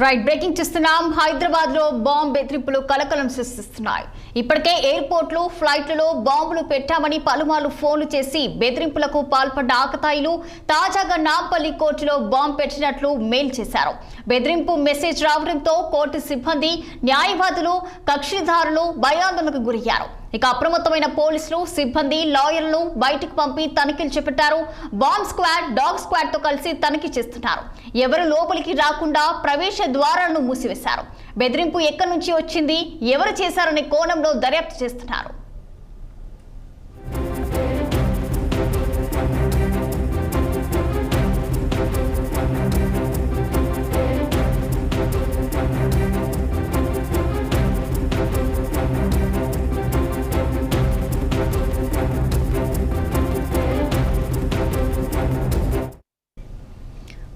Right breaking చూస్తున్నాం. హైదరాబాద్ లో bomb బెదిరింపులు కలకలం సృష్టిస్తున్నాయి. ఇప్పటికే ఎయిర్పోర్ట్లు ఫ్లైట్లలో బాంబులు పెట్టామని పలుమార్లు ఫోన్లు చేసి బెదిరింపులకు పాల్పడ్డ ఆకతాయిలు తాజాగా నాంపల్లి కోర్టులో బాంబు పెట్టినట్లు మెయిల్ చేశారు. బెదిరింపు మెసేజ్ రావడంతో కోర్టు సిబ్బంది న్యాయవాదులు కక్షిదారులు భయాందోళనకు గురయ్యారు. ఇక అప్రమత్తమైన పోలీసులు సిబ్బంది లాయర్లను బయటికి పంపి తనిఖీలు చేపట్టారు. బాంబ్ స్క్వాడ్ డాగ్ స్క్వాడ్ తో కలిసి తనిఖీ చేస్తున్నారు. ఎవరు లోపలికి రాకుండా ప్రవేశ ద్వారాలను మూసివేశారు. బెదిరింపు ఎక్కడి నుంచి వచ్చింది, ఎవరు చేశారనే కోణంలో దర్యాప్తు చేస్తున్నారు.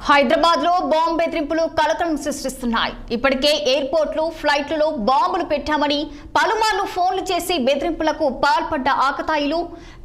హైదరాబాద్ లో బాంబు బెదిరింపులు కలకలం సృష్టిస్తున్నాయి. ఇప్పటికే ఎయిర్పోర్ట్లు ఫ్లైట్లలో బాంబులు పెట్టామని పలుమార్లు ఫోన్లు చేసి బెదిరింపులకు పాల్పడ్డ ఆకతాయిలు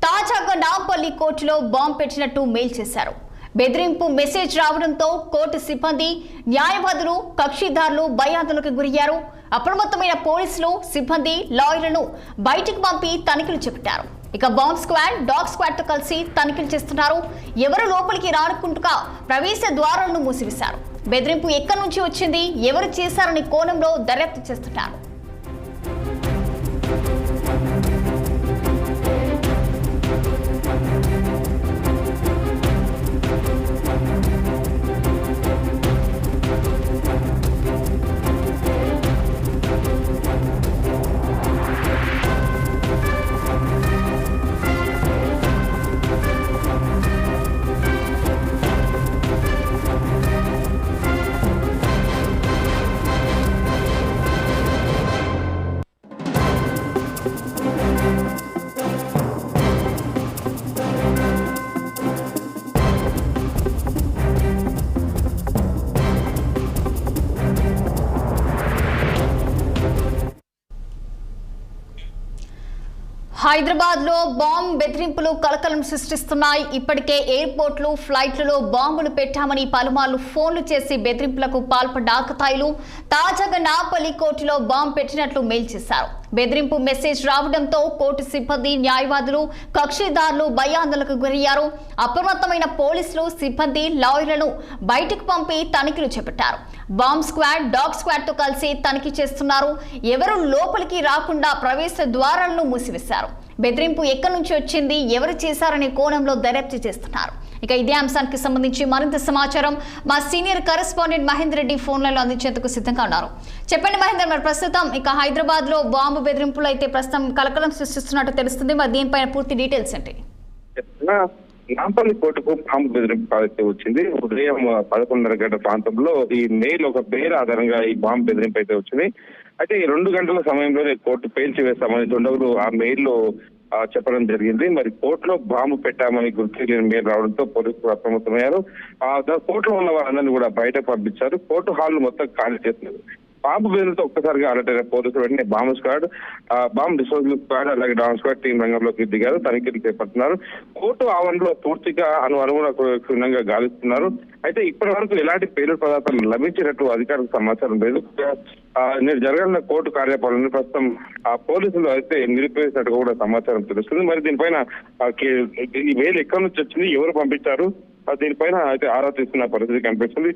తాజాగా నాంపల్లి కోర్టులో బాంబు పెట్టినట్టు మెయిల్ చేశారు. బెదిరింపు మెసేజ్ రావడంతో కోర్టు సిబ్బంది న్యాయవాదులు కక్షిదారులు భయాందోళనకు గురయ్యారు. అప్రమత్తమైన పోలీసులు సిబ్బంది లాయర్లను బయటికి పంపి తనిఖీలు చేపట్టారు. ఇక బాంబ్ స్క్వాడ్ డాగ్ స్క్వాడ్ తో కలిసి తనిఖీలు చేస్తున్నారు. ఎవరు లోపలికి రానుకుంటుగా ప్రవేశ ద్వారాలను మూసివేశారు. బెదిరింపు ఎక్కడి నుంచి వచ్చింది, ఎవరు చేశారనే కోణంలో దర్యాప్తు చేస్తున్నారు. హైదరాబాద్ లో బాంబు బెదిరింపులు కలకలం సృష్టిస్తున్నాయి. ఇప్పటికే ఎయిర్పోర్ట్లు ఫ్లైట్లలో బాంబులు పెట్టామని పలుమార్లు ఫోన్లు చేసి బెదిరింపులకు పాల్పడ్డ ఆకతాయిలు తాజాగా నాంపల్లి కోర్టులో బాంబు పెట్టినట్లు మెయిల్ చేశారు. బెదిరింపు మెసేజ్ రావడంతో కోర్టు సిబ్బంది న్యాయవాదులు కక్షిదారులు భయాందోళనకు గురయ్యారు. అప్రమత్తమైన పోలీసులు సిబ్బంది లాయర్లను బయటికి పంపి తనిఖీలు చేపట్టారు. బాంబ్ స్క్వాడ్ డాగ్ స్క్వాడ్ తో కలిసి తనిఖీ చేస్తున్నారు. ఎవరు లోపలికి రాకుండా ప్రవేశ ద్వారాలను మూసివేశారు. బెదిరింపు ఎక్కడి నుంచి వచ్చింది, ఎవరు చేశారనే కోణంలో దర్యాప్తు చేస్తున్నారు. ఇక ఇదే అంశానికి సంబంధించి మరింత సమాచారం మా సీనియర్ కరెస్పాండెంట్ మహేందర్ రెడ్డి ఫోన్లలో అందించేందుకు సిద్ధంగా ఉన్నారు. చెప్పండి మహేందర్, మరి ప్రస్తుతం ఇక హైదరాబాద్ లో బాంబు బెదిరింపులు అయితే ప్రస్తుతం కలకలం సృష్టిస్తున్నట్టు తెలుస్తుంది. మరి దీనిపైన పూర్తి డీటెయిల్స్ ఏంటి? నాంపల్లి కోర్టుకు బాంబు బెదిరింపు అయితే వచ్చింది. ఉదయం 11:30 గంటల ప్రాంతంలో ఈ మెయిల్ ఒక పేరు ఆధారంగా ఈ బాంబు బెదిరింపు అయితే వచ్చింది. అయితే ఈ 2 గంటల సమయంలోనే కోర్టు పేల్చి వేస్తామని దుండగులు ఆ మెయిల్ లో చెప్పడం జరిగింది. మరి కోర్టులో బాంబు పెట్టామని గుర్తు తెలియని మెయిల్ రావడంతో పోలీసులు అప్రమత్తమయ్యారు. కోర్టులో ఉన్న వారందరినీ కూడా బయట పంపించారు. కోర్టు హాల్ మొత్తం ఖాళీ చేస్తున్నారు. బాంబు బెదిరితో ఒక్కసారిగా అలర్ట్ అయిన పోలీసులు వెంటనే bomb squad bomb disposal squad అలాగే డాగ్ స్క్వాడ్ టీం రంగంలోకి దిగారు. తనిఖీలు చేపడుతున్నారు. కోర్టు ఆవరణలో పూర్తిగా అనుగుణంగా గాలిస్తున్నారు. అయితే ఇప్పటి వరకు ఎలాంటి పేలుడు పదార్థాలు లభించినట్టు అధికారులకు సమాచారం లేదు. నేను జరగాలన్న కోర్టు కార్యపాలన ప్రస్తుతం పోలీసులు అయితే నిలిపేసినట్టు కూడా సమాచారం తెలుస్తుంది. మరి దీనిపైన ఈ వేలు ఎక్కడి నుంచి వచ్చింది, ఎవరు పంపించారు, దీనిపైన అయితే ఆరా తీస్తున్న పరిస్థితి కనిపిస్తుంది.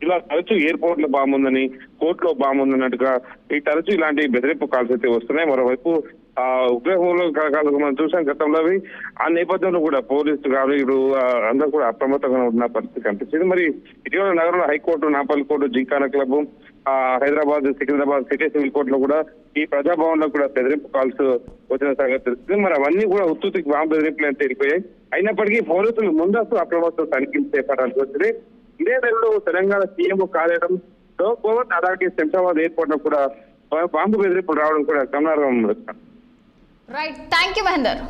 ఇలా తరచూ ఎయిర్పోర్ట్ లో బాంబు ఉందని, కోర్టులో బాంబు ఉందన్నట్టుగా ఈ తరచూ ఇలాంటి బెదిరింపు కాల్స్ అయితే వస్తున్నాయి. మరోవైపు ఉగ్రహంలో కలకాలకు మనం చూసాం గతంలో. ఆ నేపథ్యంలో కూడా పోలీసులు కానీ అందరూ కూడా అప్రమత్తంగా ఉన్న పరిస్థితి కనిపించింది. మరి ఇటీవల నగరంలో high court, Nampally court, gymkhana club, Hyderabad, Secunderabad city civil కోర్టులో కూడా ఈ ప్రజాభవన్ లో కూడా బెదిరింపు కాల్స్ వచ్చిన సంగతి తెలుస్తుంది. మరి అవన్నీ కూడా ఉత్తుతికి బాంబు బెదిరింపులు అయితే వెళ్ళిపోయాయి. అయినప్పటికీ పోలీసులు ముందస్తు అప్రమత్తం తనిఖీలు చేపట్టాల్సి వచ్చింది. ఇదే నెలలో తెలంగాణ సీఎం కార్యాలయంలో అలాగే శంషాబాద్ ఎయిర్పోర్ట్ లో కూడా బాంబు బెదిరింపులు రావడం కూడా గమనార్హం. Right, thank you Mahender.